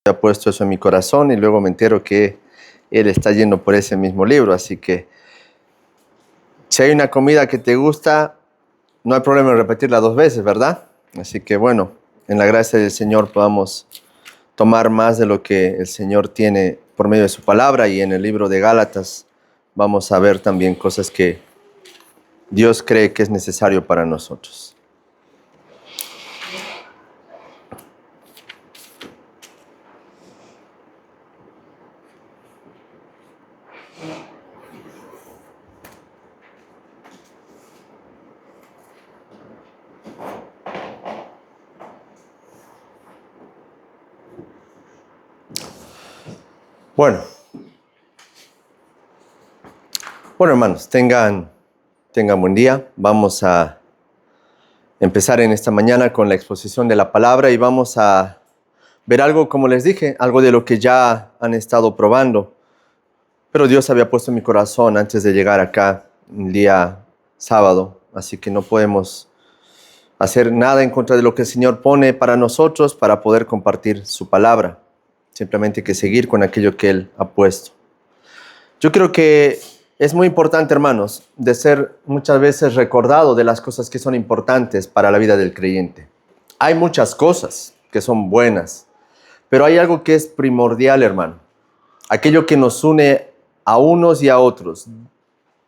ha puesto eso en mi corazón y luego me entero que él está yendo por ese mismo libro. Así que si hay una comida que te gusta, no hay problema en repetirla 2 veces, ¿verdad? Así que bueno, en la gracia del Señor podamos tomar más de lo que el Señor tiene por medio de su palabra, y en el libro de Gálatas vamos a ver también cosas que Dios cree que es necesario para nosotros. Bueno, hermanos, tengan buen día. Vamos a empezar en esta mañana con la exposición de la palabra y vamos a ver algo, como les dije, algo de lo que ya han estado probando. Pero Dios había puesto en mi corazón antes de llegar acá el día sábado, así que no podemos hacer nada en contra de lo que el Señor pone para nosotros para poder compartir su palabra. Simplemente hay que seguir con aquello que Él ha puesto. Yo creo que es muy importante, hermanos, de ser muchas veces recordado de las cosas que son importantes para la vida del creyente. Hay muchas cosas que son buenas, pero hay algo que es primordial, hermano. Aquello que nos une a unos y a otros,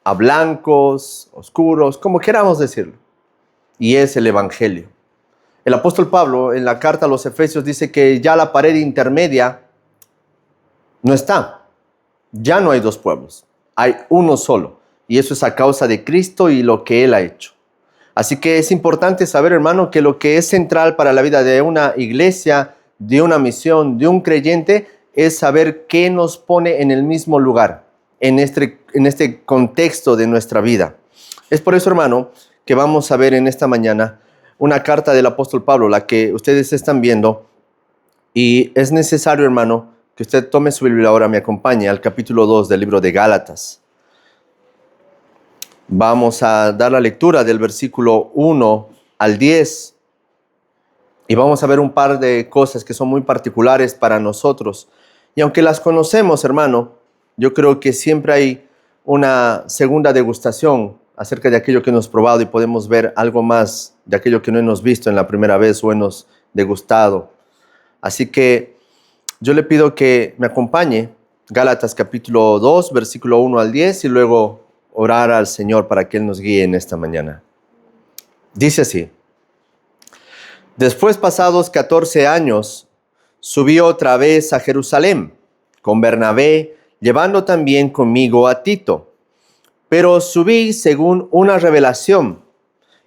a blancos, oscuros, como queramos decirlo, y es el Evangelio. El apóstol Pablo, en la carta a los Efesios, dice que ya la pared intermedia no está. Ya no hay 2 pueblos, hay uno solo. Y eso es a causa de Cristo y lo que Él ha hecho. Así que es importante saber, hermano, que lo que es central para la vida de una iglesia, de una misión, de un creyente, es saber qué nos pone en el mismo lugar, en este contexto de nuestra vida. Es por eso, hermano, que vamos a ver en esta mañana una carta del apóstol Pablo, la que ustedes están viendo. Y es necesario, hermano, que usted tome su Biblia ahora, me acompañe al capítulo 2 del libro de Gálatas. Vamos a dar la lectura del versículo 1 al 10 y vamos a ver un par de cosas que son muy particulares para nosotros. Y aunque las conocemos, hermano, yo creo que siempre hay una segunda degustación acerca de aquello que hemos probado y podemos ver algo más de aquello que no hemos visto en la primera vez o hemos degustado. Así que yo le pido que me acompañe, Gálatas capítulo 2, versículo 1 al 10, y luego orar al Señor para que Él nos guíe en esta mañana. Dice así: Después, pasados 14 años, subí otra vez a Jerusalén con Bernabé, llevando también conmigo a Tito. Pero subí según una revelación,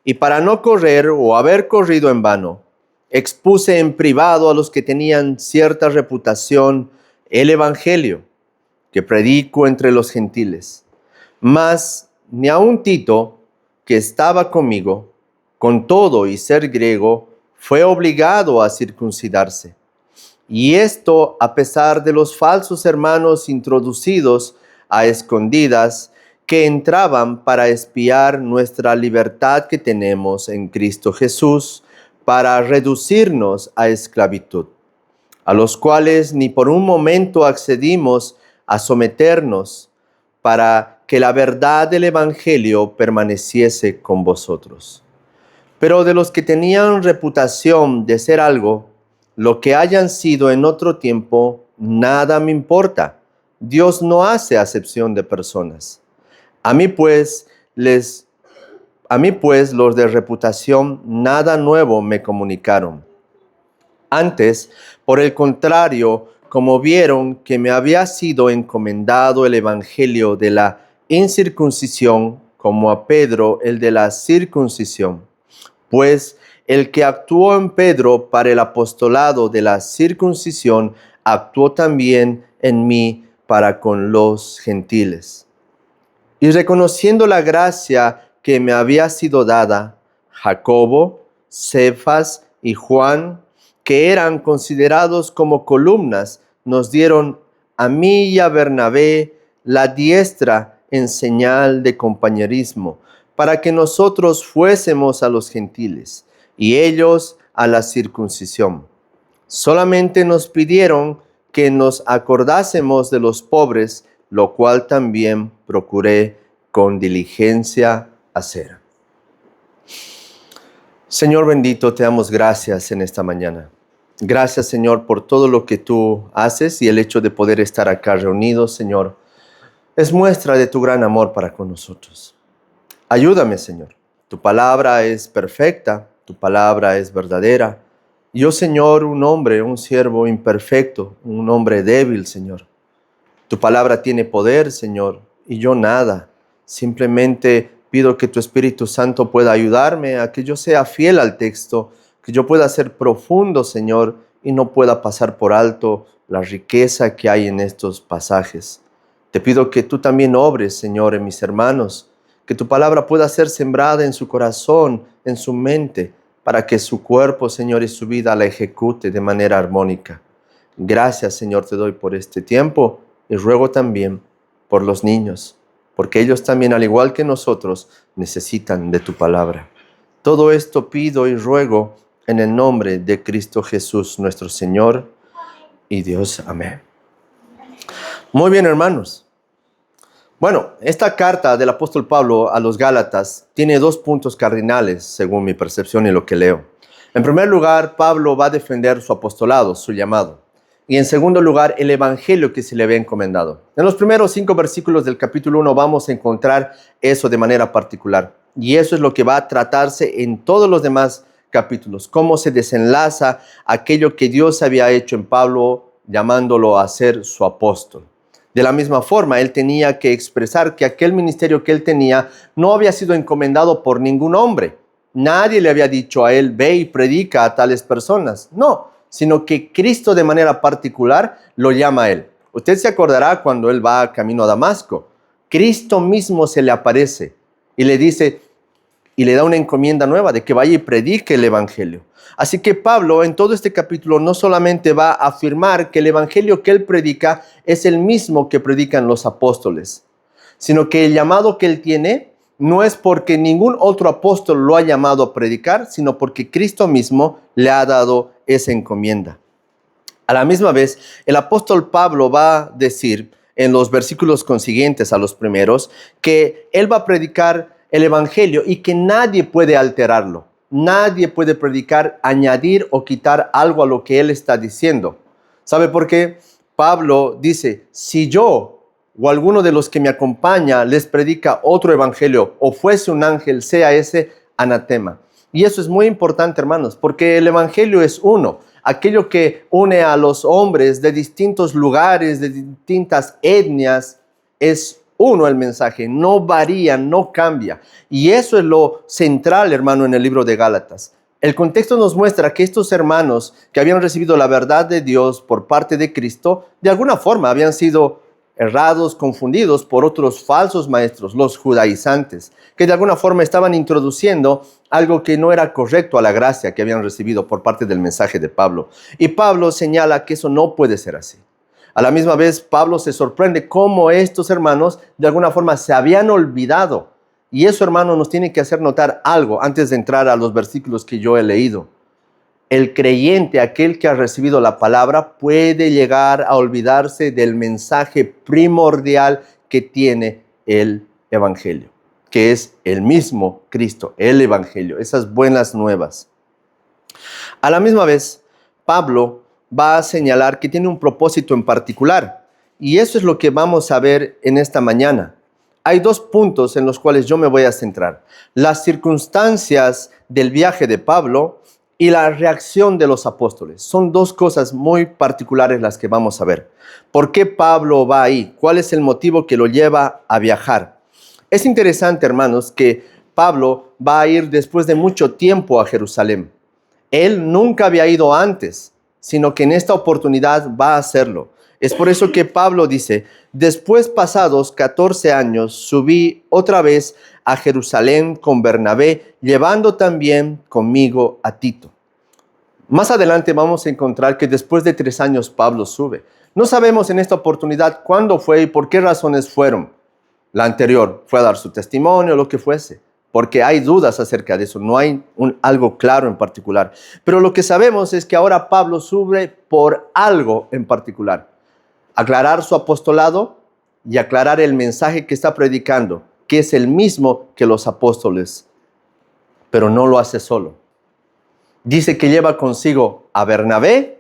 y para no correr o haber corrido en vano, expuse en privado a los que tenían cierta reputación el evangelio que predico entre los gentiles. Mas ni aun Tito, que estaba conmigo, con todo y ser griego, fue obligado a circuncidarse. Y esto a pesar de los falsos hermanos introducidos a escondidas, que entraban para espiar nuestra libertad que tenemos en Cristo Jesús, para reducirnos a esclavitud, a los cuales ni por un momento accedimos a someternos, para que la verdad del Evangelio permaneciese con vosotros. Pero de los que tenían reputación de ser algo, lo que hayan sido en otro tiempo, nada me importa. Dios no hace acepción de personas. A mí pues los de reputación nada nuevo me comunicaron. Antes, por el contrario, como vieron que me había sido encomendado el evangelio de la incircuncisión, como a Pedro el de la circuncisión, pues el que actuó en Pedro para el apostolado de la circuncisión, actuó también en mí para con los gentiles. Y reconociendo la gracia que me había sido dada, Jacobo, Cefas y Juan, que eran considerados como columnas, nos dieron a mí y a Bernabé la diestra en señal de compañerismo, para que nosotros fuésemos a los gentiles y ellos a la circuncisión. Solamente nos pidieron que nos acordásemos de los pobres, lo cual también procuré con diligencia hacer. Señor bendito, te damos gracias en esta mañana. Gracias, Señor, por todo lo que tú haces y el hecho de poder estar acá reunidos, Señor, es muestra de tu gran amor para con nosotros. Ayúdame, Señor. Tu palabra es perfecta, tu palabra es verdadera. Yo, Señor, un hombre, un siervo imperfecto, un hombre débil, Señor. Tu palabra tiene poder, Señor, y yo nada. Simplemente pido que tu Espíritu Santo pueda ayudarme a que yo sea fiel al texto, que yo pueda ser profundo, Señor, y no pueda pasar por alto la riqueza que hay en estos pasajes. Te pido que tú también obres, Señor, en mis hermanos, que tu palabra pueda ser sembrada en su corazón, en su mente, para que su cuerpo, Señor, y su vida la ejecute de manera armónica. Gracias, Señor, te doy por este tiempo y ruego también por los niños, porque ellos también, al igual que nosotros, necesitan de tu palabra. Todo esto pido y ruego en el nombre de Cristo Jesús, nuestro Señor y Dios. Amén. Muy bien, hermanos. Bueno, esta carta del apóstol Pablo a los Gálatas tiene dos puntos cardinales, según mi percepción y lo que leo. En primer lugar, Pablo va a defender su apostolado, su llamado. Y en segundo lugar, el evangelio que se le había encomendado. En los primeros 5 versículos del capítulo 1 vamos a encontrar eso de manera particular. Y eso es lo que va a tratarse en todos los demás capítulos. Cómo se desenlaza aquello que Dios había hecho en Pablo, llamándolo a ser su apóstol. De la misma forma, él tenía que expresar que aquel ministerio que él tenía no había sido encomendado por ningún hombre. Nadie le había dicho a él, ve y predica a tales personas. No, sino que Cristo de manera particular lo llama a él. Usted se acordará cuando él va camino a Damasco. Cristo mismo se le aparece y le dice, y le da una encomienda nueva de que vaya y predique el evangelio. Así que Pablo en todo este capítulo no solamente va a afirmar que el evangelio que él predica es el mismo que predican los apóstoles, sino que el llamado que él tiene no es porque ningún otro apóstol lo ha llamado a predicar, sino porque Cristo mismo le ha dado esa encomienda. A la misma vez, el apóstol Pablo va a decir en los versículos consiguientes a los primeros que él va a predicar el evangelio y que nadie puede alterarlo. Nadie puede predicar, añadir o quitar algo a lo que él está diciendo. ¿Sabe por qué? Pablo dice, si yo o alguno de los que me acompaña les predica otro evangelio o fuese un ángel, sea ese anatema. Y eso es muy importante, hermanos, porque el evangelio es uno. Aquello que une a los hombres de distintos lugares, de distintas etnias, es uno el mensaje, no varía, no cambia. Y eso es lo central, hermano, en el libro de Gálatas. El contexto nos muestra que estos hermanos que habían recibido la verdad de Dios por parte de Cristo, de alguna forma habían sido errados, confundidos por otros falsos maestros, los judaizantes, que de alguna forma estaban introduciendo algo que no era correcto a la gracia que habían recibido por parte del mensaje de Pablo. Y Pablo señala que eso no puede ser así. A la misma vez, Pablo se sorprende cómo estos hermanos de alguna forma se habían olvidado. Y eso, hermano, nos tiene que hacer notar algo antes de entrar a los versículos que yo he leído. El creyente, aquel que ha recibido la palabra, puede llegar a olvidarse del mensaje primordial que tiene el evangelio, que es el mismo Cristo, el evangelio, esas buenas nuevas. A la misma vez, Pablo va a señalar que tiene un propósito en particular, y eso es lo que vamos a ver en esta mañana. Hay dos puntos en los cuales yo me voy a centrar: las circunstancias del viaje de Pablo y la reacción de los apóstoles. Son dos cosas muy particulares las que vamos a ver. ¿Por qué Pablo va ahí? ¿Cuál es el motivo que lo lleva a viajar? Es interesante, hermanos, que Pablo va a ir después de mucho tiempo a Jerusalén. Él nunca había ido antes, sino que en esta oportunidad va a hacerlo. Es por eso que Pablo dice, después pasados 14 años, subí otra vez a Jerusalén con Bernabé, llevando también conmigo a Tito. Más adelante vamos a encontrar que después de 3 años Pablo sube. No sabemos en esta oportunidad cuándo fue y por qué razones fueron. La anterior fue a dar su testimonio, lo que fuese. porque hay dudas acerca de eso, no hay algo claro en particular. Pero lo que sabemos es que ahora Pablo sube por algo en particular. Aclarar su apostolado y aclarar el mensaje que está predicando, que es el mismo que los apóstoles, pero no lo hace solo. Dice que lleva consigo a Bernabé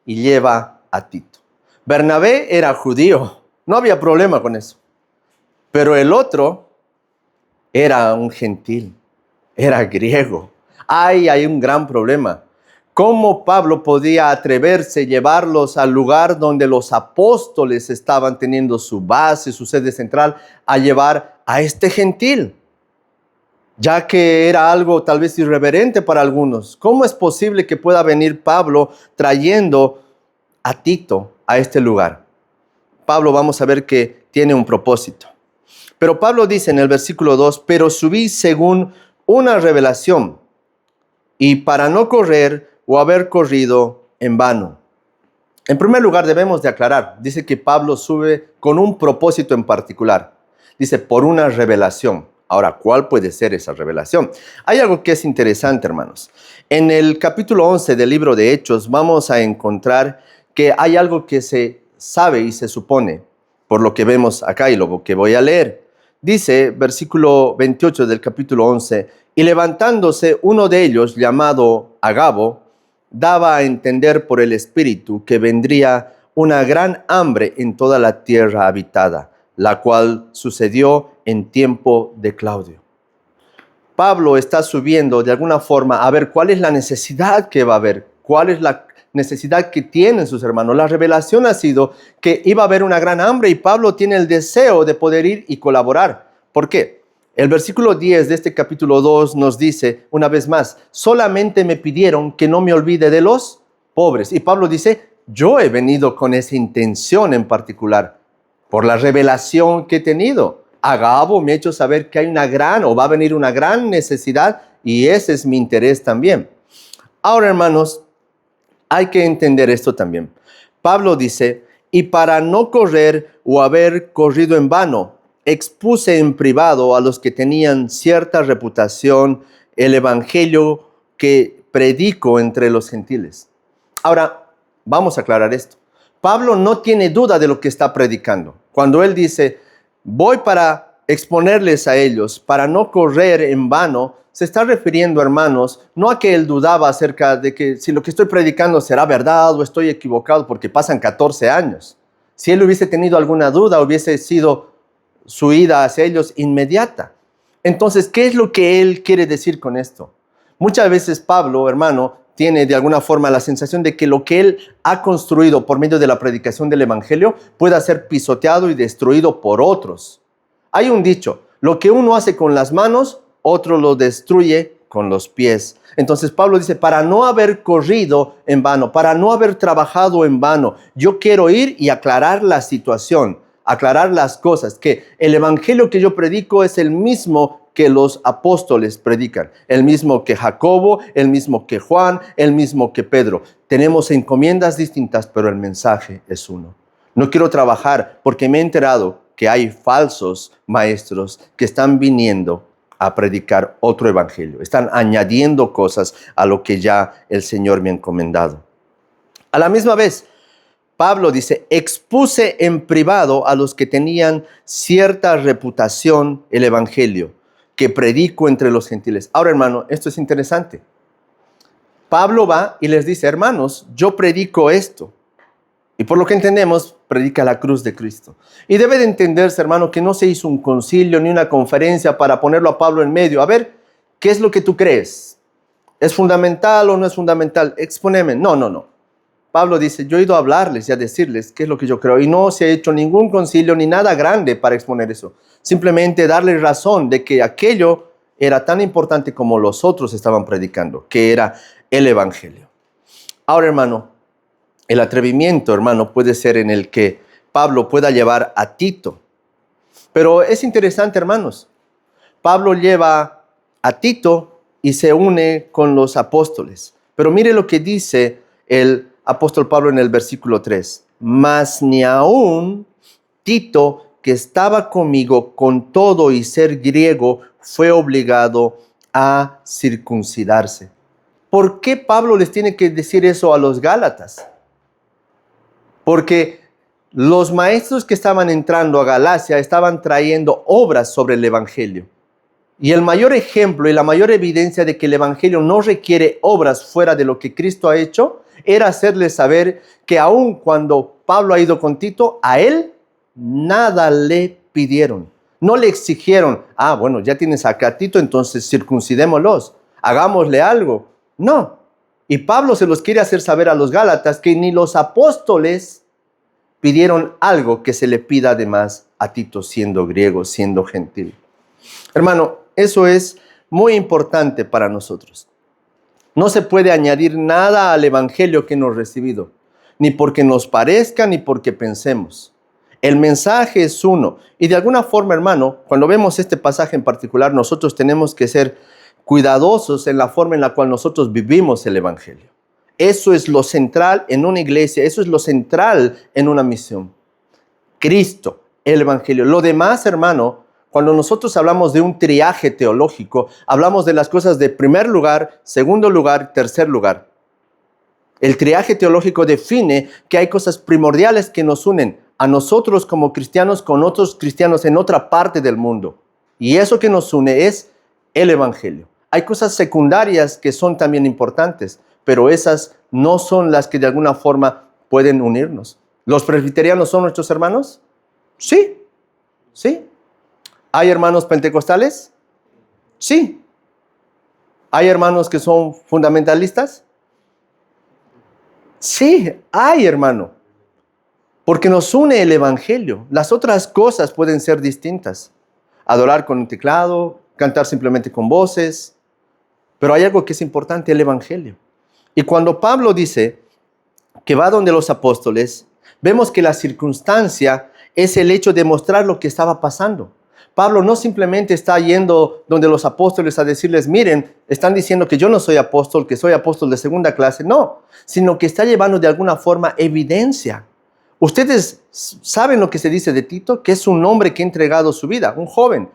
y lleva a Tito. Bernabé era judío, no había problema con eso. Pero el otro era un gentil, era griego. Hay un gran problema. ¿Cómo Pablo podía atreverse a llevarlos al lugar donde los apóstoles estaban teniendo su base, su sede central, a llevar a este gentil? Ya que era algo tal vez irreverente para algunos. ¿Cómo es posible que pueda venir Pablo trayendo a Tito a este lugar? Pablo, vamos a ver que tiene un propósito. Pero Pablo dice en el versículo 2, pero subí según una revelación y para no correr o haber corrido en vano. En primer lugar debemos de aclarar, dice que Pablo sube con un propósito en particular. Dice, por una revelación. Ahora, ¿cuál puede ser esa revelación? Hay algo que es interesante, hermanos. En el capítulo 11 del libro de Hechos vamos a encontrar que hay algo que se sabe y se supone, por lo que vemos acá y lo que voy a leer. Dice, versículo 28 del capítulo 11, y levantándose uno de ellos, llamado Agabo, daba a entender por el Espíritu que vendría una gran hambre en toda la tierra habitada, la cual sucedió en tiempo de Claudio. Pablo está subiendo de alguna forma a ver cuál es la necesidad que va a haber, cuál es la necesidad que tienen sus hermanos. La revelación ha sido que iba a haber una gran hambre y Pablo tiene el deseo de poder ir y colaborar. ¿Por qué? El versículo 10 de este capítulo 2 nos dice una vez más, solamente me pidieron que no me olvide de los pobres. Y Pablo dice, yo he venido con esa intención en particular, por la revelación que he tenido. Agabo me ha hecho saber que hay una gran o va a venir una gran necesidad y ese es mi interés también. Ahora, hermanos, hay que entender esto también. Pablo dice, y para no correr o haber corrido en vano, expuse en privado a los que tenían cierta reputación el evangelio que predico entre los gentiles. Ahora, vamos a aclarar esto. Pablo no tiene duda de lo que está predicando. Cuando él dice, voy para exponerles a ellos, para no correr en vano, se está refiriendo, hermanos, no a que él dudaba acerca de que si lo que estoy predicando será verdad o estoy equivocado, porque pasan 14 años. Si él hubiese tenido alguna duda, hubiese sido su ida hacia ellos inmediata. Entonces, ¿qué es lo que él quiere decir con esto? Muchas veces Pablo, hermano, tiene de alguna forma la sensación de que lo que él ha construido por medio de la predicación del evangelio pueda ser pisoteado y destruido por otros. Hay un dicho, lo que uno hace con las manos, otro lo destruye con los pies. Entonces Pablo dice, para no haber corrido en vano, para no haber trabajado en vano, yo quiero ir y aclarar la situación, aclarar las cosas, que el evangelio que yo predico es el mismo que los apóstoles predican, el mismo que Jacobo, el mismo que Juan, el mismo que Pedro. Tenemos encomiendas distintas, pero el mensaje es uno. No quiero trabajar porque me he enterado que hay falsos maestros que están viniendo a predicar otro evangelio. Están añadiendo cosas a lo que ya el Señor me ha encomendado. A la misma vez, Pablo dice, expuse en privado a los que tenían cierta reputación el evangelio que predico entre los gentiles. Ahora, hermano, esto es interesante. Pablo va y les dice, hermanos, yo predico esto. Y por lo que entendemos, predica la cruz de Cristo. Y debe de entenderse, hermano, que no se hizo un concilio ni una conferencia para ponerlo a Pablo en medio. A ver, ¿qué es lo que tú crees? ¿Es fundamental o no es fundamental? Exponeme. No. Pablo dice, yo he ido a hablarles y a decirles qué es lo que yo creo. Y no se ha hecho ningún concilio ni nada grande para exponer eso. Simplemente darles razón de que aquello era tan importante como los otros estaban predicando, que era el evangelio. Ahora, hermano, el atrevimiento, hermano, puede ser en el que Pablo pueda llevar a Tito. Pero es interesante, hermanos. Pablo lleva a Tito y se une con los apóstoles. Pero mire lo que dice el apóstol Pablo en el versículo 3. Mas ni aún Tito, que estaba conmigo, con todo y ser griego, fue obligado a circuncidarse. ¿Por qué Pablo les tiene que decir eso a los Gálatas? Porque los maestros que estaban entrando a Galacia estaban trayendo obras sobre el Evangelio. Y el mayor ejemplo y la mayor evidencia de que el Evangelio no requiere obras fuera de lo que Cristo ha hecho, era hacerles saber que aun cuando Pablo ha ido con Tito, a él nada le pidieron. No le exigieron, bueno, ya tienes acá a Tito, entonces circuncidémoslos, hagámosle algo. No. Y Pablo se los quiere hacer saber a los Gálatas que ni los apóstoles pidieron algo que se le pida además a Tito, siendo griego, siendo gentil. Hermano, eso es muy importante para nosotros. No se puede añadir nada al evangelio que hemos recibido, ni porque nos parezca, ni porque pensemos. El mensaje es uno. Y de alguna forma, hermano, cuando vemos este pasaje en particular, nosotros tenemos que ser cuidadosos en la forma en la cual nosotros vivimos el evangelio. Eso es lo central en una iglesia, eso es lo central en una misión. Cristo, el evangelio. Lo demás, hermano, cuando nosotros hablamos de un triaje teológico, hablamos de las cosas de primer lugar, segundo lugar, tercer lugar. El triaje teológico define que hay cosas primordiales que nos unen a nosotros como cristianos con otros cristianos en otra parte del mundo. Y eso que nos une es el evangelio. Hay cosas secundarias que son también importantes, pero esas no son las que de alguna forma pueden unirnos. ¿Los presbiterianos son nuestros hermanos? Sí, sí. ¿Hay hermanos pentecostales? Sí. ¿Hay hermanos que son fundamentalistas? Sí, hay, hermano. Porque nos une el evangelio. Las otras cosas pueden ser distintas. Adorar con un teclado, cantar simplemente con voces. Pero hay algo que es importante, el evangelio. Y cuando Pablo dice que va donde los apóstoles, vemos que la circunstancia es el hecho de mostrar lo que estaba pasando. Pablo no simplemente está yendo donde los apóstoles a decirles, miren, están diciendo que yo no soy apóstol, que soy apóstol de segunda clase. No, sino que está llevando de alguna forma evidencia. Ustedes saben lo que se dice de Tito, que es un hombre que ha entregado su vida, un joven.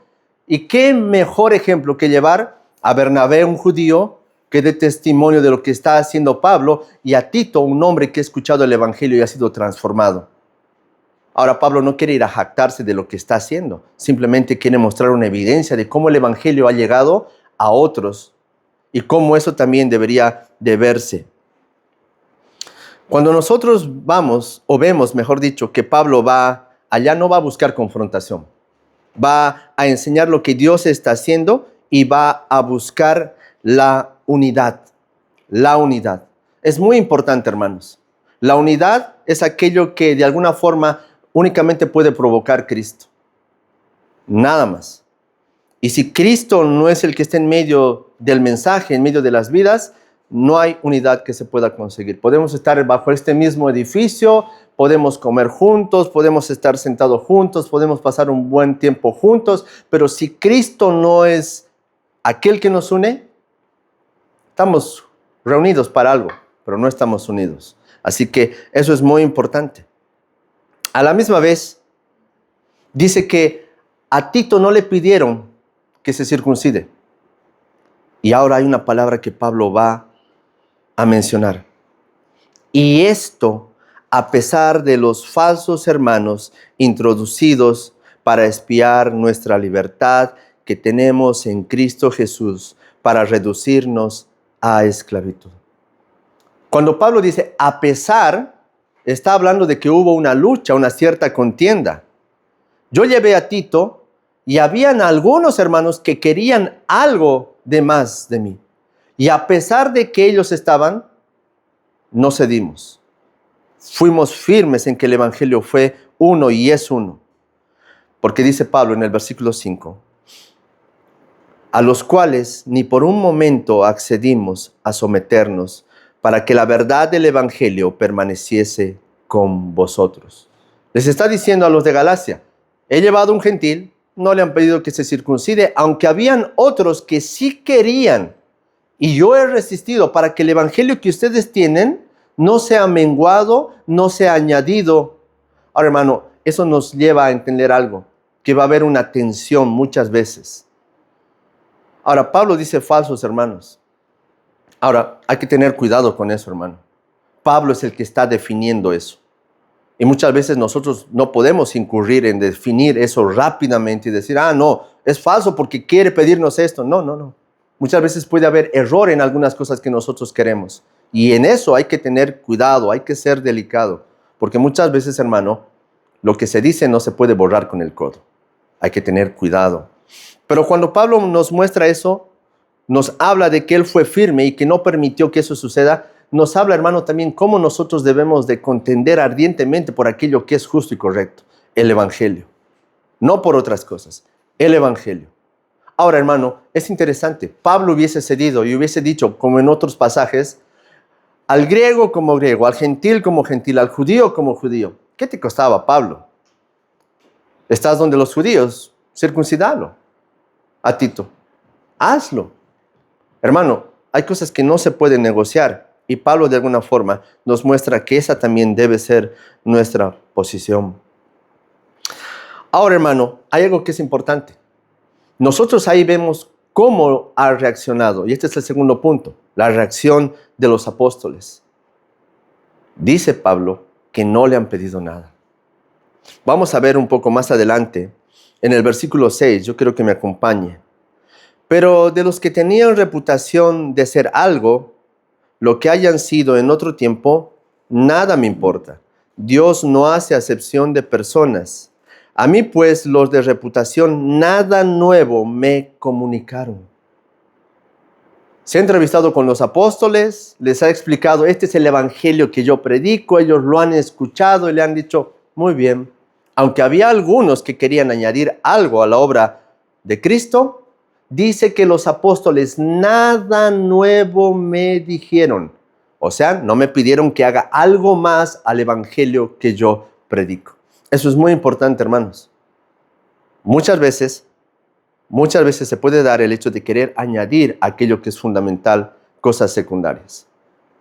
¿Y qué mejor ejemplo que llevar a Bernabé, un judío, que dé testimonio de lo que está haciendo Pablo, y a Tito, un hombre que ha escuchado el evangelio y ha sido transformado? Ahora, Pablo no quiere ir a jactarse de lo que está haciendo, simplemente quiere mostrar una evidencia de cómo el evangelio ha llegado a otros y cómo eso también debería de verse. Cuando nosotros vamos, o vemos, mejor dicho, que Pablo va allá, no va a buscar confrontación, va a enseñar lo que Dios está haciendo y va a buscar la unidad. La unidad. Es muy importante, hermanos. La unidad es aquello que de alguna forma únicamente puede provocar Cristo. Nada más. Y si Cristo no es el que está en medio del mensaje, en medio de las vidas, no hay unidad que se pueda conseguir. Podemos estar bajo este mismo edificio, podemos comer juntos, podemos estar sentados juntos, podemos pasar un buen tiempo juntos, pero si Cristo no es aquel que nos une, estamos reunidos para algo, pero no estamos unidos. Así que eso es muy importante. A la misma vez, dice que a Tito no le pidieron que se circuncide. Y ahora hay una palabra que Pablo va a mencionar. Y esto, a pesar de los falsos hermanos introducidos para espiar nuestra libertad que tenemos en Cristo Jesús, para reducirnos a esclavitud. Cuando Pablo dice a pesar, está hablando de que hubo una lucha, una cierta contienda. Yo llevé a Tito y habían algunos hermanos que querían algo de más de mí. Y a pesar de que ellos estaban, no cedimos. Fuimos firmes en que el evangelio fue uno y es uno. Porque dice Pablo en el versículo 5, a los cuales ni por un momento accedimos a someternos para que la verdad del evangelio permaneciese con vosotros. Les está diciendo a los de Galacia, he llevado un gentil, no le han pedido que se circuncide, aunque habían otros que sí querían, y yo he resistido para que el evangelio que ustedes tienen no sea menguado, no sea añadido. Ahora, hermano, eso nos lleva a entender algo, que va a haber una tensión muchas veces. Ahora, Pablo dice falsos, hermanos. Ahora, hay que tener cuidado con eso, hermano. Pablo es el que está definiendo eso. Y muchas veces nosotros no podemos incurrir en definir eso rápidamente y decir, no, es falso porque quiere pedirnos esto. No. Muchas veces puede haber error en algunas cosas que nosotros queremos. Y en eso hay que tener cuidado, hay que ser delicado. Porque muchas veces, hermano, lo que se dice no se puede borrar con el codo. Hay que tener cuidado. Pero cuando Pablo nos muestra eso, nos habla de que él fue firme y que no permitió que eso suceda. Nos habla, hermano, también cómo nosotros debemos de contender ardientemente por aquello que es justo y correcto, el Evangelio. No por otras cosas, el Evangelio. Ahora, hermano, es interesante. Pablo hubiese cedido y hubiese dicho, como en otros pasajes, al griego como griego, al gentil como gentil, al judío como judío. ¿Qué te costaba, Pablo? Estás donde los judíos, circuncidalo. A Tito, hazlo. Hermano, hay cosas que no se pueden negociar. Y Pablo de alguna forma nos muestra que esa también debe ser nuestra posición. Ahora, hermano, hay algo que es importante. Nosotros ahí vemos cómo ha reaccionado. Y este es el segundo punto, la reacción de los apóstoles. Dice Pablo que no le han pedido nada. Vamos a ver un poco más adelante, en el versículo 6, yo quiero que me acompañe. Pero de los que tenían reputación de ser algo, lo que hayan sido en otro tiempo, nada me importa. Dios no hace acepción de personas. A mí, pues, los de reputación, nada nuevo me comunicaron. Se ha entrevistado con los apóstoles, les ha explicado, este es el evangelio que yo predico, ellos lo han escuchado y le han dicho, muy bien. Aunque había algunos que querían añadir algo a la obra de Cristo, dice que los apóstoles nada nuevo me dijeron. O sea, no me pidieron que haga algo más al evangelio que yo predico. Eso es muy importante, hermanos. Muchas veces se puede dar el hecho de querer añadir aquello que es fundamental, cosas secundarias.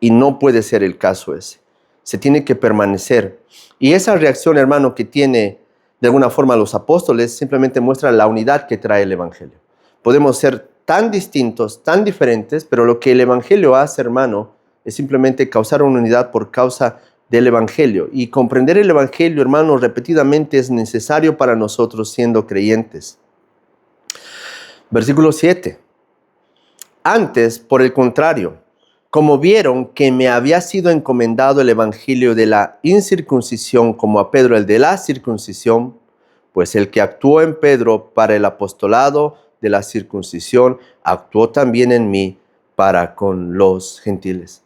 Y no puede ser el caso ese. Se tiene que permanecer. Y esa reacción, hermano, que tiene de alguna forma los apóstoles, simplemente muestra la unidad que trae el evangelio. Podemos ser tan distintos, tan diferentes, pero lo que el evangelio hace, hermano, es simplemente causar una unidad por causa del evangelio. Y comprender el evangelio, hermano, repetidamente es necesario para nosotros siendo creyentes. Versículo 7. Antes, por el contrario, como vieron que me había sido encomendado el evangelio de la incircuncisión como a Pedro el de la circuncisión, pues el que actuó en Pedro para el apostolado de la circuncisión, actuó también en mí para con los gentiles.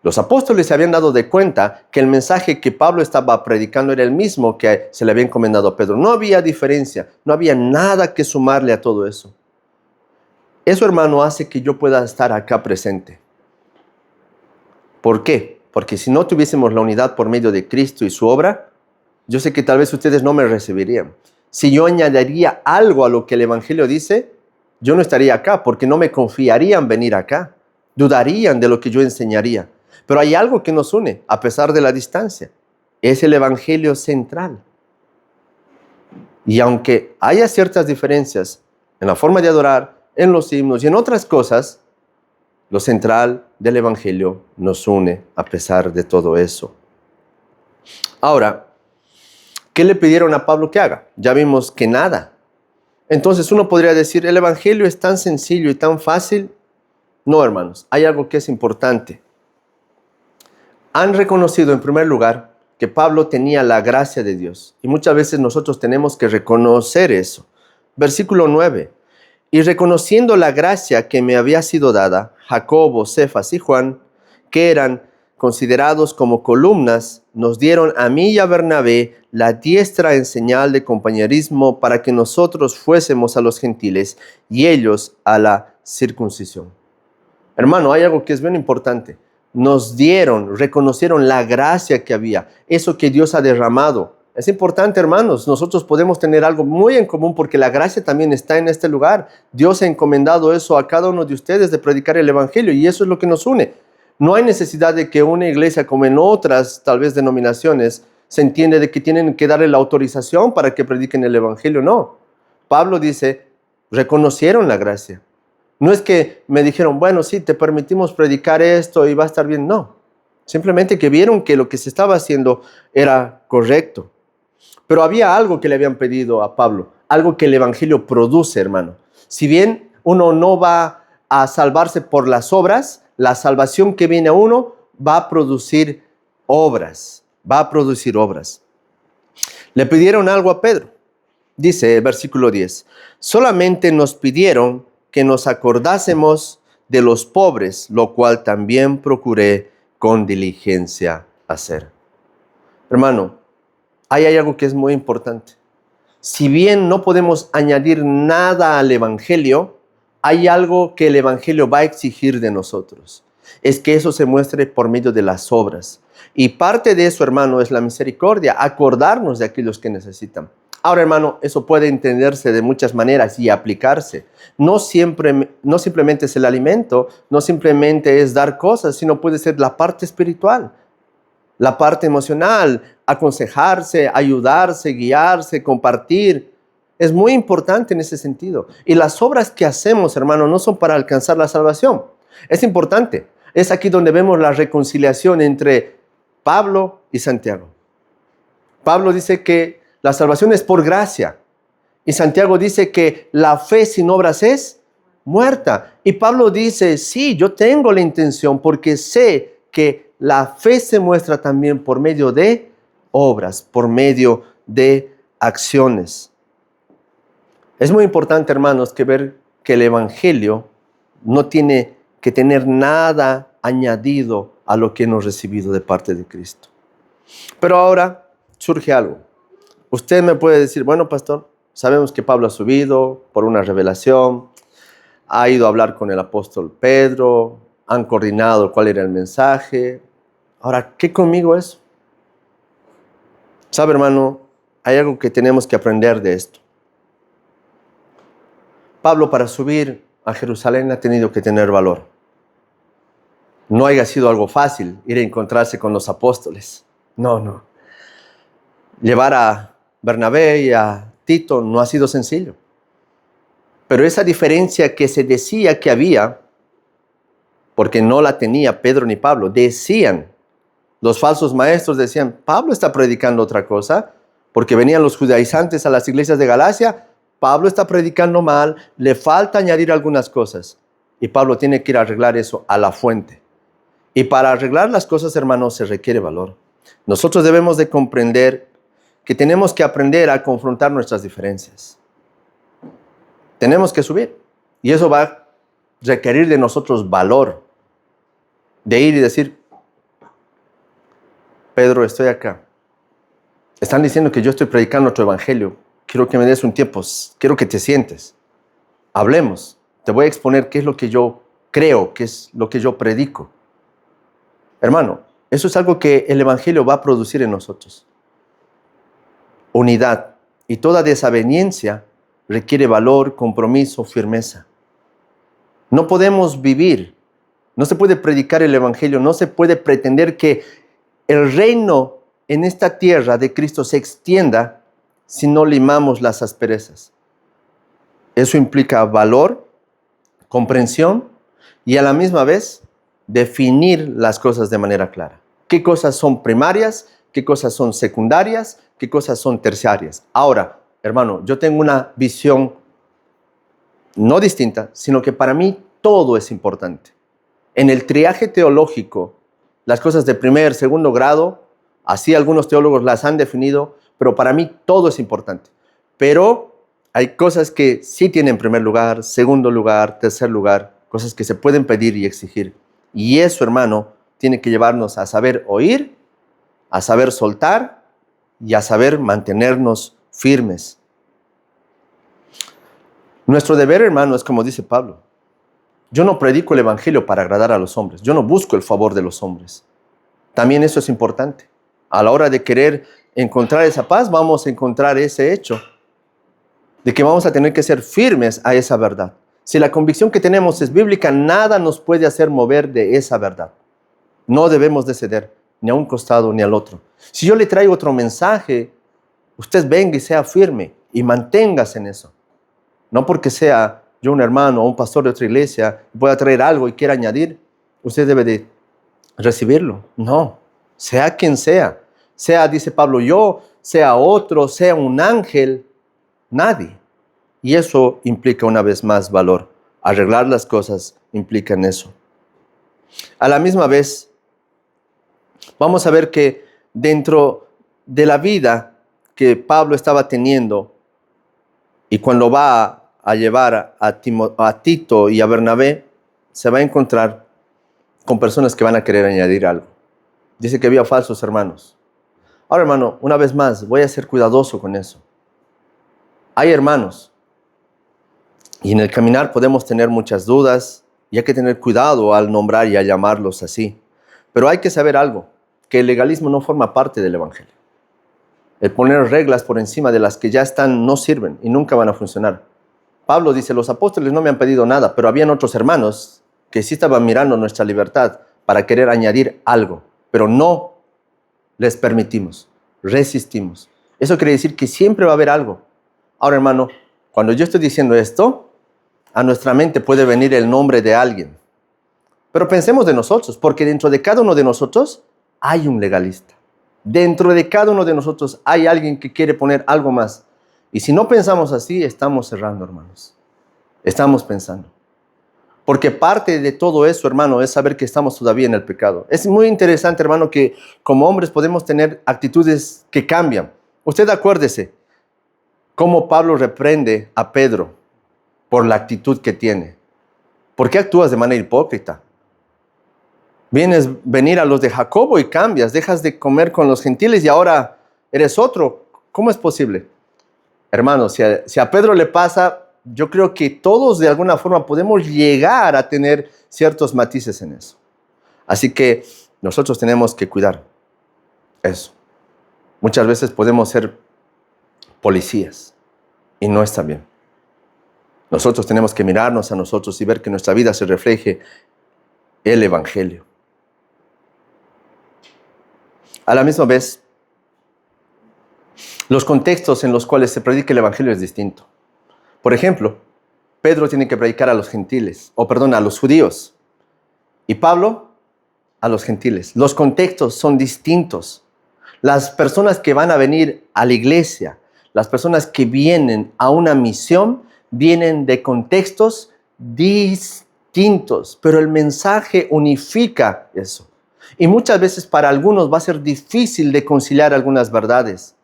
Los apóstoles se habían dado de cuenta que el mensaje que Pablo estaba predicando era el mismo que se le había encomendado a Pedro. No había diferencia, no había nada que sumarle a todo eso. Eso, hermano, hace que yo pueda estar acá presente. ¿Por qué? Porque si no tuviésemos la unidad por medio de Cristo y su obra, yo sé que tal vez ustedes no me recibirían. Si yo añadiría algo a lo que el evangelio dice, yo no estaría acá porque no me confiarían venir acá. Dudarían de lo que yo enseñaría. Pero hay algo que nos une, a pesar de la distancia. Es el evangelio central. Y aunque haya ciertas diferencias en la forma de adorar, en los himnos y en otras cosas, lo central del evangelio nos une a pesar de todo eso. Ahora, ¿qué le pidieron a Pablo que haga? Ya vimos que nada. Entonces uno podría decir, ¿el evangelio es tan sencillo y tan fácil? No, hermanos, hay algo que es importante. Han reconocido en primer lugar que Pablo tenía la gracia de Dios. Y muchas veces nosotros tenemos que reconocer eso. Versículo 9. Y reconociendo la gracia que me había sido dada, Jacobo, Cefas y Juan, que eran considerados como columnas, nos dieron a mí y a Bernabé la diestra en señal de compañerismo para que nosotros fuésemos a los gentiles y ellos a la circuncisión. Hermano, hay algo que es bien importante. Nos dieron, reconocieron la gracia que había, eso que Dios ha derramado. Es importante, hermanos, nosotros podemos tener algo muy en común porque la gracia también está en este lugar. Dios ha encomendado eso a cada uno de ustedes de predicar el evangelio y eso es lo que nos une. No hay necesidad de que una iglesia como en otras, tal vez, denominaciones, se entiende de que tienen que darle la autorización para que prediquen el evangelio. No. Pablo dice, reconocieron la gracia. No es que me dijeron, bueno, sí, te permitimos predicar esto y va a estar bien. No. Simplemente que vieron que lo que se estaba haciendo era correcto. Pero había algo que le habían pedido a Pablo, algo que el evangelio produce, hermano. Si bien uno no va a salvarse por las obras, la salvación que viene a uno va a producir obras, va a producir obras. Le pidieron algo a Pedro. Dice, versículo 10, solamente nos pidieron que nos acordásemos de los pobres, lo cual también procuré con diligencia hacer. Hermano, ahí hay algo que es muy importante. Si bien no podemos añadir nada al evangelio, hay algo que el evangelio va a exigir de nosotros. Es que eso se muestre por medio de las obras. Y parte de eso, hermano, es la misericordia, acordarnos de aquellos que necesitan. Ahora, hermano, eso puede entenderse de muchas maneras y aplicarse. No simplemente es el alimento, no simplemente es dar cosas, sino puede ser la parte espiritual, la parte emocional, aconsejarse, ayudarse, guiarse, compartir. Es muy importante en ese sentido. Y las obras que hacemos, hermano, no son para alcanzar la salvación. Es importante. Es aquí donde vemos la reconciliación entre Pablo y Santiago. Pablo dice que la salvación es por gracia. Y Santiago dice que la fe sin obras es muerta. Y Pablo dice, sí, yo tengo la intención porque sé que la fe se muestra también por medio de obras, por medio de acciones. Es muy importante, hermanos, que ver que el evangelio no tiene que tener nada añadido a lo que hemos recibido de parte de Cristo. Pero ahora surge algo. Usted me puede decir, bueno, pastor, sabemos que Pablo ha subido por una revelación, ha ido a hablar con el apóstol Pedro, han coordinado cuál era el mensaje. Ahora, ¿qué conmigo es? ¿Sabe, hermano? Hay algo que tenemos que aprender de esto. Pablo, para subir a Jerusalén, ha tenido que tener valor. No haya sido algo fácil ir a encontrarse con los apóstoles. No. Llevar a Bernabé y a Tito no ha sido sencillo. Pero esa diferencia que se decía que había, porque no la tenía Pedro ni Pablo, decían, los falsos maestros decían, Pablo está predicando otra cosa, porque venían los judaizantes a las iglesias de Galacia, Pablo está predicando mal, le falta añadir algunas cosas. Y Pablo tiene que ir a arreglar eso a la fuente. Y para arreglar las cosas, hermanos, se requiere valor. Nosotros debemos de comprender que tenemos que aprender a confrontar nuestras diferencias. Tenemos que subir. Y eso va a requerir de nosotros valor. De ir y decir, Pedro, estoy acá. Están diciendo que yo estoy predicando otro evangelio. Quiero que me des un tiempo. Quiero que te sientes. Hablemos. Te voy a exponer qué es lo que yo creo, qué es lo que yo predico. Hermano, eso es algo que el evangelio va a producir en nosotros. Unidad. Y toda desaveniencia requiere valor, compromiso, firmeza. No podemos vivir, no se puede predicar el evangelio, no se puede pretender que el reino en esta tierra de Cristo se extienda si no limamos las asperezas. Eso implica valor, comprensión y a la misma vez definir las cosas de manera clara. ¿Qué cosas son primarias? ¿Qué cosas son secundarias? ¿Qué cosas son terciarias? Ahora, hermano, yo tengo una visión no distinta, sino que para mí todo es importante. En el triaje teológico, las cosas de primer, segundo grado, así algunos teólogos las han definido, pero para mí todo es importante. Pero hay cosas que sí tienen primer lugar, segundo lugar, tercer lugar, cosas que se pueden pedir y exigir. Y eso, hermano, tiene que llevarnos a saber oír, a saber soltar y a saber mantenernos firmes. Nuestro deber, hermano, es como dice Pablo. Yo no predico el evangelio para agradar a los hombres. Yo no busco el favor de los hombres. También eso es importante. A la hora de querer encontrar esa paz, vamos a encontrar ese hecho de que vamos a tener que ser firmes a esa verdad. Si la convicción que tenemos es bíblica, nada nos puede hacer mover de esa verdad. No debemos de ceder. ni a un costado, ni al otro. Si yo le traigo otro mensaje, usted venga y sea firme y manténgase en eso. No porque sea yo un hermano o un pastor de otra iglesia y pueda traer algo y quiera añadir, usted debe de recibirlo. No, sea quien sea. Sea, dice Pablo, yo, sea otro, sea un ángel, nadie. Y eso implica una vez más valor. Arreglar las cosas implica en eso. A la misma vez, vamos a ver que dentro de la vida que Pablo estaba teniendo y cuando va a llevar a Tito y a Bernabé, se va a encontrar con personas que van a querer añadir algo. Dice que había falsos hermanos. Ahora, hermano, una vez más, voy a ser cuidadoso con eso. Hay hermanos y en el caminar podemos tener muchas dudas y hay que tener cuidado al nombrar y a llamarlos así. Pero hay que saber algo, que el legalismo no forma parte del evangelio. El poner reglas por encima de las que ya están no sirven y nunca van a funcionar. Pablo dice, los apóstoles no me han pedido nada, pero habían otros hermanos que sí estaban mirando nuestra libertad para querer añadir algo, pero no les permitimos, resistimos. Eso quiere decir que siempre va a haber algo. Ahora, hermano, cuando yo estoy diciendo esto, a nuestra mente puede venir el nombre de alguien. Pero pensemos de nosotros, porque dentro de cada uno de nosotros hay un legalista. Dentro de cada uno de nosotros hay alguien que quiere poner algo más. Y si no pensamos así, estamos cerrando, hermanos. Estamos pensando. Porque parte de todo eso, hermano, es saber que estamos todavía en el pecado. Es muy interesante, hermano, que como hombres podemos tener actitudes que cambian. Usted acuérdese cómo Pablo reprende a Pedro por la actitud que tiene. ¿Por qué actúas de manera hipócrita? Vienes venir a los de Jacobo y cambias, dejas de comer con los gentiles y ahora eres otro. ¿Cómo es posible? Hermano, si a Pedro le pasa, yo creo que todos de alguna forma podemos llegar a tener ciertos matices en eso. Así que nosotros tenemos que cuidar eso. Muchas veces podemos ser policías y no está bien. Nosotros tenemos que mirarnos a nosotros y ver que nuestra vida se refleje el evangelio. A la misma vez, los contextos en los cuales se predica el evangelio es distinto. Por ejemplo, Pedro tiene que predicar a los gentiles, a los judíos, y Pablo a los gentiles. Los contextos son distintos. Las personas que van a venir a la iglesia, las personas que vienen a una misión, vienen de contextos distintos, pero el mensaje unifica eso. Y muchas veces para algunos va a ser difícil de conciliar algunas verdades.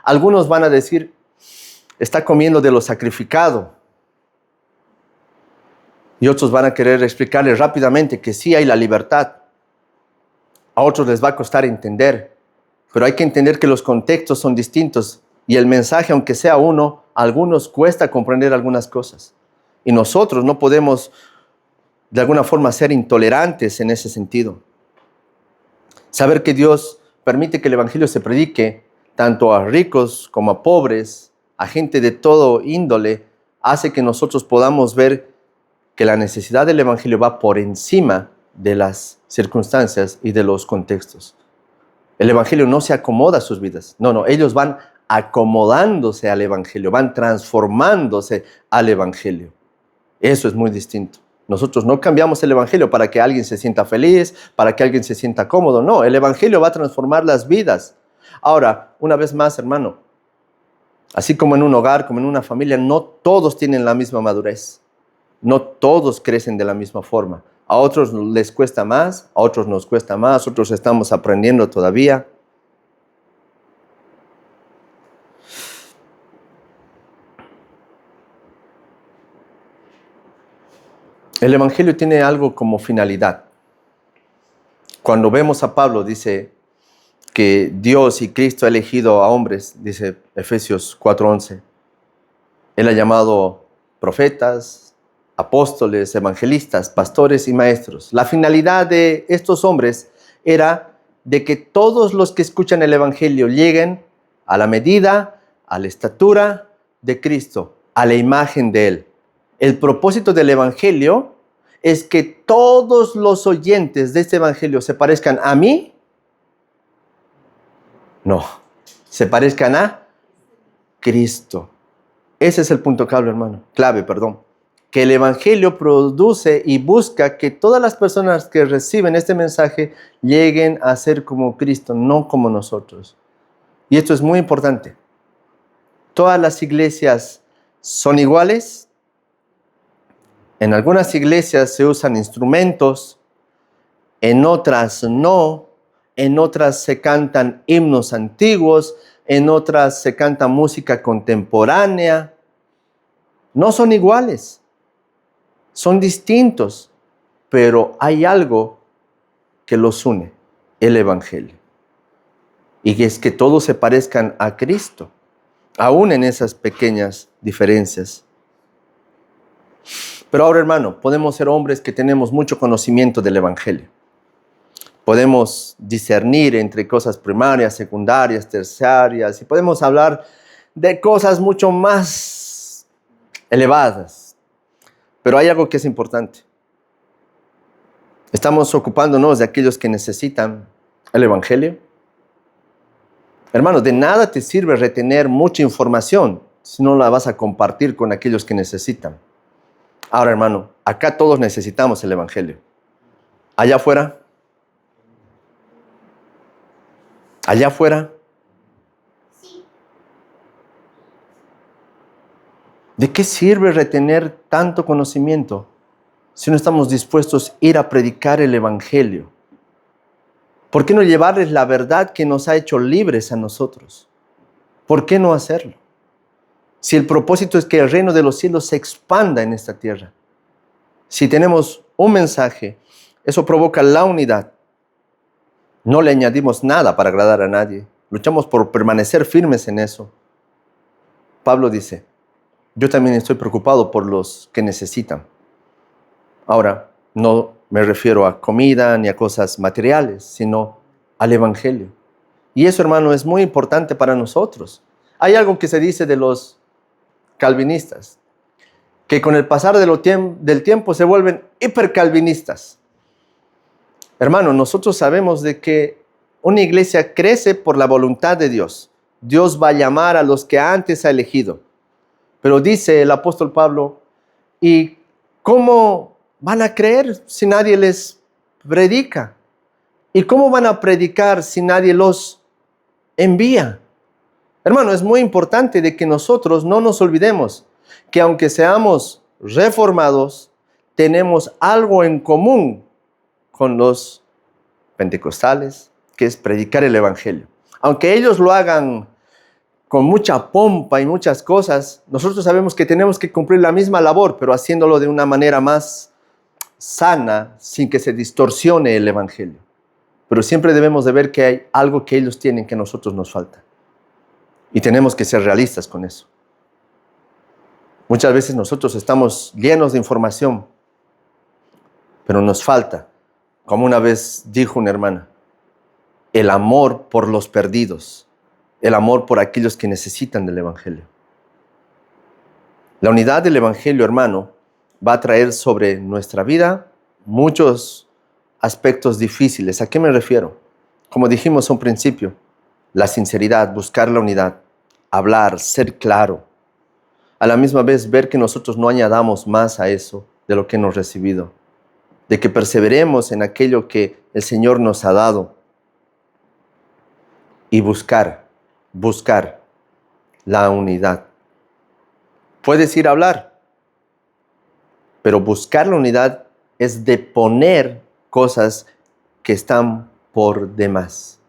Algunos van a decir, está comiendo de lo sacrificado. Y otros van a querer explicarles rápidamente que sí hay la libertad. A otros les va a costar entender, pero hay que entender que los contextos son distintos y el mensaje, aunque sea uno, a algunos cuesta comprender algunas cosas. Y nosotros no podemos de alguna forma ser intolerantes en ese sentido. Saber que Dios permite que el evangelio se predique tanto a ricos como a pobres, a gente de todo índole, hace que nosotros podamos ver que la necesidad del evangelio va por encima de las circunstancias y de los contextos. El evangelio no se acomoda a sus vidas. No, ellos van acomodándose al evangelio, van transformándose al evangelio. Eso es muy distinto. Nosotros no cambiamos el evangelio para que alguien se sienta feliz, para que alguien se sienta cómodo. No, el evangelio va a transformar las vidas. Ahora, una vez más, hermano, así como en un hogar, como en una familia, no todos tienen la misma madurez. No todos crecen de la misma forma. A otros les cuesta más, a otros nos cuesta más, otros estamos aprendiendo todavía. El evangelio tiene algo como finalidad. Cuando vemos a Pablo, dice que Dios y Cristo ha elegido a hombres, dice Efesios 4:11. Él ha llamado profetas, apóstoles, evangelistas, pastores y maestros. La finalidad de estos hombres era de que todos los que escuchan el evangelio lleguen a la medida, a la estatura de Cristo, a la imagen de Él. El propósito del evangelio es que todos los oyentes de este evangelio se parezcan a mí No, se parezcan a Cristo. Ese es el punto clave, hermano. Que el Evangelio produce y busca que todas las personas que reciben este mensaje lleguen a ser como Cristo, no como nosotros. Y esto es muy importante. Todas las iglesias son iguales. En algunas iglesias se usan instrumentos, en otras no, en otras se cantan himnos antiguos, en otras se canta música contemporánea. No son iguales, son distintos, pero hay algo que los une, el Evangelio. Y es que todos se parezcan a Cristo, aún en esas pequeñas diferencias. Pero ahora, hermano, podemos ser hombres que tenemos mucho conocimiento del Evangelio. Podemos discernir entre cosas primarias, secundarias, terciarias, y podemos hablar de cosas mucho más elevadas. Pero hay algo que es importante. ¿Estamos ocupándonos de aquellos que necesitan el Evangelio? Hermano, de nada te sirve retener mucha información si no la vas a compartir con aquellos que necesitan. Ahora, hermano, acá todos necesitamos el Evangelio. Allá afuera, Sí. ¿de qué sirve retener tanto conocimiento si no estamos dispuestos a ir a predicar el Evangelio? ¿Por qué no llevarles la verdad que nos ha hecho libres a nosotros? ¿Por qué no hacerlo? Si el propósito es que el reino de los cielos se expanda en esta tierra. Si tenemos un mensaje, eso provoca la unidad. No le añadimos nada para agradar a nadie. Luchamos por permanecer firmes en eso. Pablo dice, yo también estoy preocupado por los que necesitan. Ahora, no me refiero a comida ni a cosas materiales, sino al Evangelio. Y eso, hermano, es muy importante para nosotros. Hay algo que se dice de los calvinistas, que con el pasar del tiempo se vuelven hipercalvinistas. Hermano, nosotros sabemos de que una iglesia crece por la voluntad de Dios. Dios va a llamar a los que antes ha elegido. Pero dice el apóstol Pablo, ¿y cómo van a creer si nadie les predica? ¿Y cómo van a predicar si nadie los envía? Hermano, es muy importante de que nosotros no nos olvidemos que aunque seamos reformados, tenemos algo en común con los pentecostales, que es predicar el Evangelio. Aunque ellos lo hagan con mucha pompa y muchas cosas, nosotros sabemos que tenemos que cumplir la misma labor, pero haciéndolo de una manera más sana, sin que se distorsione el Evangelio. Pero siempre debemos de ver que hay algo que ellos tienen que a nosotros nos falta. Y tenemos que ser realistas con eso. Muchas veces nosotros estamos llenos de información, pero nos falta, como una vez dijo una hermana, el amor por los perdidos, el amor por aquellos que necesitan del Evangelio. La unidad del Evangelio, hermano, va a traer sobre nuestra vida muchos aspectos difíciles. ¿A qué me refiero? Como dijimos a un principio, la sinceridad, buscar la unidad, hablar, ser claro. A la misma vez ver que nosotros no añadamos más a eso de lo que hemos recibido, de que perseveremos en aquello que el Señor nos ha dado y buscar la unidad. Puedes ir a hablar, pero buscar la unidad es deponer cosas que están por demás.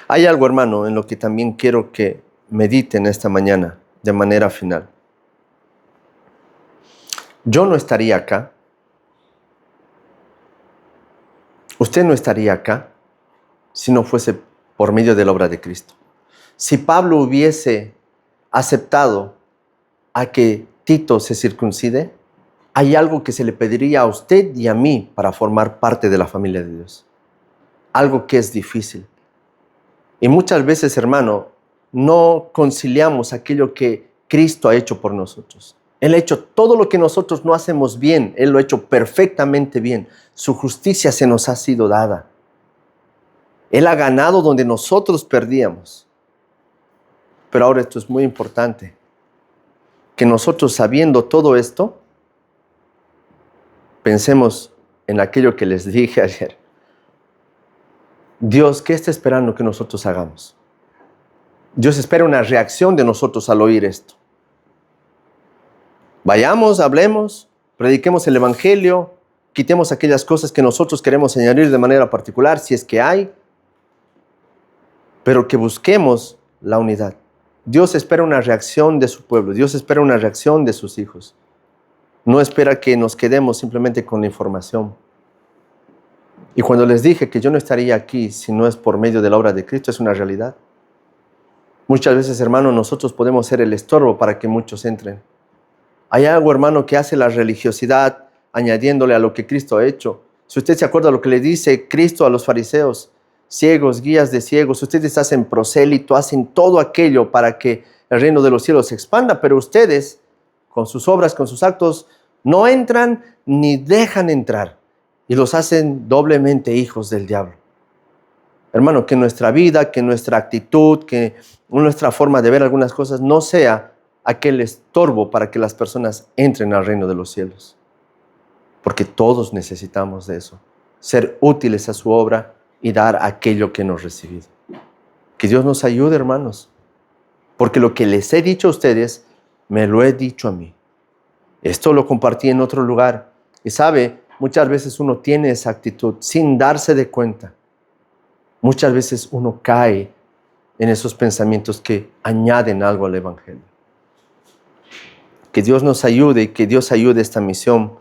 Hay algo, hermano, en lo que también quiero que mediten esta mañana de manera final. Yo no estaría acá. Usted no estaría acá si no fuese por medio de la obra de Cristo. Si Pablo hubiese aceptado a que Tito se circuncide, hay algo que se le pediría a usted y a mí para formar parte de la familia de Dios. Algo que es difícil. Y muchas veces, hermano, no conciliamos aquello que Cristo ha hecho por nosotros. Él ha hecho todo lo que nosotros no hacemos bien. Él lo ha hecho perfectamente bien. Su justicia se nos ha sido dada. Él ha ganado donde nosotros perdíamos. Pero ahora esto es muy importante, que nosotros sabiendo todo esto, pensemos en aquello que les dije ayer. Dios, ¿qué está esperando que nosotros hagamos? Dios espera una reacción de nosotros al oír esto. Vayamos, hablemos, prediquemos el Evangelio, quitemos aquellas cosas que nosotros queremos añadir de manera particular, si es que hay, pero que busquemos la unidad. Dios espera una reacción de su pueblo, Dios espera una reacción de sus hijos. No espera que nos quedemos simplemente con la información. Y cuando les dije que yo no estaría aquí si no es por medio de la obra de Cristo, es una realidad. Muchas veces, hermano, nosotros podemos ser el estorbo para que muchos entren. Hay algo, hermano, que hace la religiosidad añadiéndole a lo que Cristo ha hecho. Si usted se acuerda de lo que le dice Cristo a los fariseos, ciegos, guías de ciegos, ustedes hacen prosélito, hacen todo aquello para que el reino de los cielos se expanda, pero ustedes, con sus obras, con sus actos, no entran ni dejan entrar y los hacen doblemente hijos del diablo. Hermano, que nuestra vida, que nuestra actitud, que nuestra forma de ver algunas cosas no sea aquel estorbo para que las personas entren al reino de los cielos. Porque todos necesitamos de eso, ser útiles a su obra y dar aquello que hemos recibido. Que Dios nos ayude, hermanos, porque lo que les he dicho a ustedes, me lo he dicho a mí. Esto lo compartí en otro lugar. Y sabe, muchas veces uno tiene esa actitud sin darse de cuenta. Muchas veces uno cae en esos pensamientos que añaden algo al Evangelio. Que Dios nos ayude y que Dios ayude a esta misión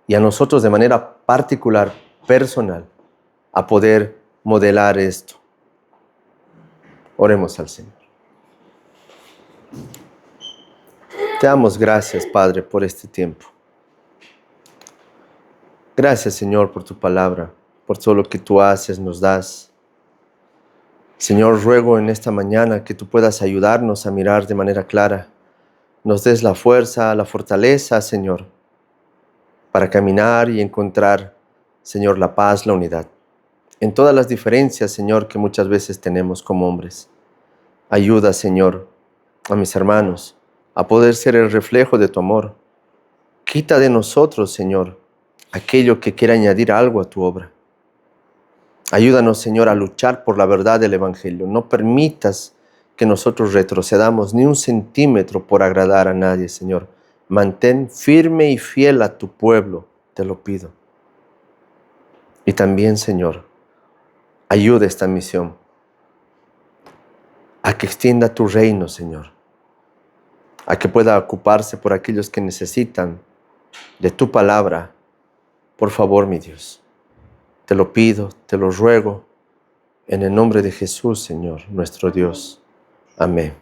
y a nosotros de manera particular, personal, a poder modelar esto. Oremos al Señor. Te damos gracias, Padre, por este tiempo. Gracias, Señor, por tu palabra, por todo lo que tú haces, nos das. Señor, ruego en esta mañana que tú puedas ayudarnos a mirar de manera clara. Nos des la fuerza, la fortaleza, Señor, para caminar y encontrar, Señor, la paz, la unidad. En todas las diferencias, Señor, que muchas veces tenemos como hombres. Ayuda, Señor, a mis hermanos a poder ser el reflejo de tu amor. Quita de nosotros, Señor, aquello que quiera añadir algo a tu obra. Ayúdanos, Señor, a luchar por la verdad del Evangelio. No permitas que nosotros retrocedamos ni un centímetro por agradar a nadie, Señor. Mantén firme y fiel a tu pueblo, te lo pido. Y también, Señor, ayuda esta misión a que extienda tu reino, Señor, a que pueda ocuparse por aquellos que necesitan de tu palabra. Por favor, mi Dios, te lo pido, te lo ruego, en el nombre de Jesús, Señor, nuestro Dios. Amén.